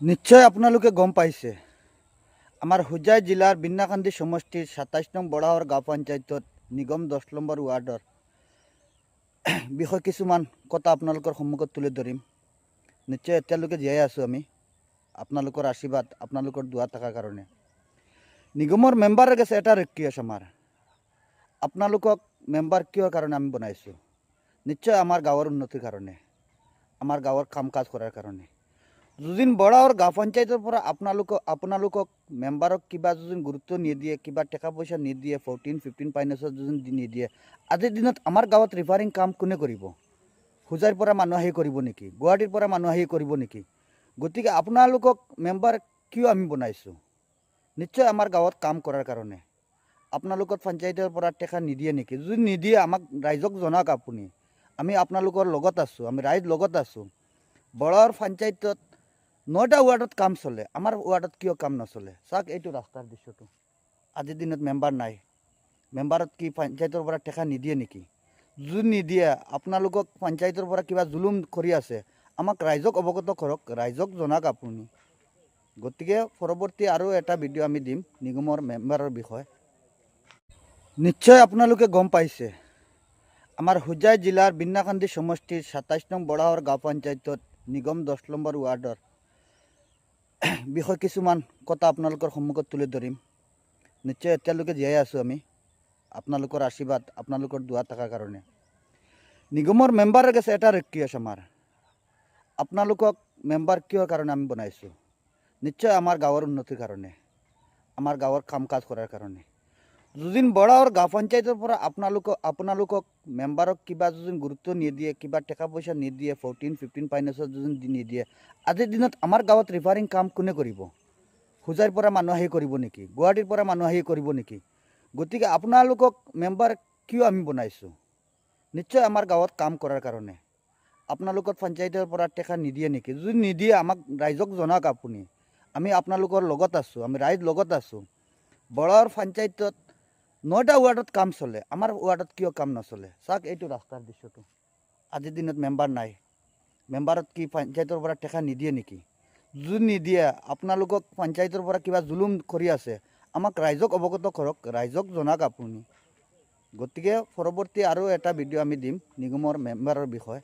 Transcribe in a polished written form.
নিশ্চয় আপোনালোকে গম পাইছে আমাৰ হোজাই জিলাৰ বিন্নাকান্দি সমষ্টিৰ ২৭ নং বৰাহৰ গাঁও পঞ্চায়তত নিগম ১০ নম্বৰ ৱাৰ্ডৰ বিষয় কিছুমান কথা আপোনালোকৰ সন্মুখত তুলি ধৰিম। নিশ্চয় এতিয়ালৈকে জীয়াই আছোঁ আমি, আপোনালোকৰ আশীৰ্বাদ, আপোনালোকৰ দুৱা থকাৰ কাৰণে। নিগমৰ মেম্বাৰৰ কাছে এটা ৰিকুৱেষ্ট আমাৰ, আপোনালোকক মেম্বাৰ কিহৰ কাৰণে আমি বনাইছোঁ? নিশ্চয় আমাৰ গাঁৱৰ উন্নতিৰ কাৰণে, আমাৰ গাঁৱৰ কাম কাজ কৰাৰ কাৰণে। যদিন বৰাহৰ গাঁও পঞ্চায়তৰ পৰা আপোনালোকক মেম্বাৰক কিবা যদি গুৰুত্ব নিদিয়ে, কিবা টকা পইচা নিদিয়ে, 14-15 ফাইনেন্সত যদি নিদিয়ে, আজিৰ দিনত আমাৰ গাঁৱত ৰিফাৰিং কাম কোনে কৰিব? হোজাইৰ পৰা মানুহ আহি কৰিব নেকি? গুৱাহাটীৰ পৰা মানুহ আহি কৰিব নেকি? গতিকে আপোনালোকক মেম্বাৰ কিয় আমি বনাইছোঁ? নিশ্চয় আমাৰ গাঁৱত কাম কৰাৰ কাৰণে। আপোনালোকৰ পঞ্চায়তৰ পৰা টকা নিদিয়ে নেকি? যদি নিদিয়ে আমাক ৰাইজক জনাওক আপুনি। আমি আপোনালোকৰ লগত আছোঁ, আমি ৰাইজ লগত আছোঁ। বৰাহৰ পঞ্চায়তত ৯টা ৱাৰ্ডত কাম চলে, আমাৰ ৱাৰ্ডত কিয় কাম নচলে? চাওক এইটো ৰাস্তাৰ দৃশ্যটো। আজিৰ দিনত মেম্বাৰ নাই, মেম্বাৰত কি পঞ্চায়তৰ পৰা টকা নিদিয়ে নেকি? যদি নিদিয়ে আপোনালোকক পঞ্চায়তৰ পৰা কিবা জুলুম কৰি আছে, আমাক ৰাইজক অৱগত কৰক, ৰাইজক জনাওক আপুনি। গতিকে পৰৱৰ্তী আৰু এটা ভিডিঅ' আমি দিম নিগমৰ মেম্বাৰৰ বিষয়ে। নিশ্চয় আপোনালোকে গম পাইছে আমাৰ হোজাই জিলাৰ বিন্নাকান্দি সমষ্টিৰ ২৭ নং বৰাহৰ গাঁও পঞ্চায়তত নিগম ১০ নম্বৰ ৱাৰ্ডৰ বিষয় কিছুমান কথা আপোনালোকৰ সন্মুখত তুলি ধৰিম। নিশ্চয় এতিয়ালৈকে জীয়াই আছোঁ আমি, আপোনালোকৰ আশীৰ্বাদ, আপোনালোকৰ দুৱা থকাৰ কাৰণে। নিগমৰ মেম্বাৰৰ কাছে এটা ৰিকুৱেষ্ট আমাৰ, আপোনালোকক মেম্বাৰ কিহৰ কাৰণে আমি বনাইছোঁ? নিশ্চয় আমাৰ গাঁৱৰ উন্নতিৰ কাৰণে, আমাৰ গাঁৱৰ কাম কাজ কৰাৰ কাৰণে। যদিন বৰাহৰ গাঁও পঞ্চায়তৰ পৰা আপোনালোকক মেম্বাৰক কিবা যদি গুৰুত্ব নিদিয়ে, কিবা টকা পইচা নিদিয়ে, 14-15 ফাইনেন্সত যদি নিদিয়ে, আজিৰ দিনত আমাৰ গাঁৱত ৰিফাৰিং কাম কোনে কৰিব? হোজাইৰ পৰা মানুহ আহি কৰিব নেকি? গুৱাহাটীৰ পৰা মানুহ আহি কৰিব নেকি? গতিকে আপোনালোকক মেম্বাৰ কিয় আমি বনাইছোঁ? নিশ্চয় আমাৰ গাঁৱত কাম কৰাৰ কাৰণে। আপোনালোকৰ পঞ্চায়তৰ পৰা টকা নিদিয়ে নেকি? যদি নিদিয়ে আমাক ৰাইজক জনাওক আপুনি। আমি আপোনালোকৰ লগত আছোঁ, আমি ৰাইজ লগত আছোঁ। বৰাহৰ পঞ্চায়তত ৯টা ৱাৰ্ডত কাম চলে, আমাৰ ৱাৰ্ডত কিয় কাম নচলে? চাওক এইটো ৰাস্তাৰ দৃশ্যটো। আজিৰ দিনত মেম্বাৰ নাই, মেম্বাৰত কি পঞ্চায়তৰ পৰা টকা নিদিয়ে নেকি? যদি নিদিয়ে আপোনালোকক পঞ্চায়তৰ পৰা কিবা জুলুম কৰি আছে, আমাক ৰাইজক অৱগত কৰক, ৰাইজক জনাওক আপুনি। গতিকে পৰৱৰ্তী আৰু এটা ভিডিঅ' আমি দিম নিগমৰ মেম্বাৰৰ বিষয়ে।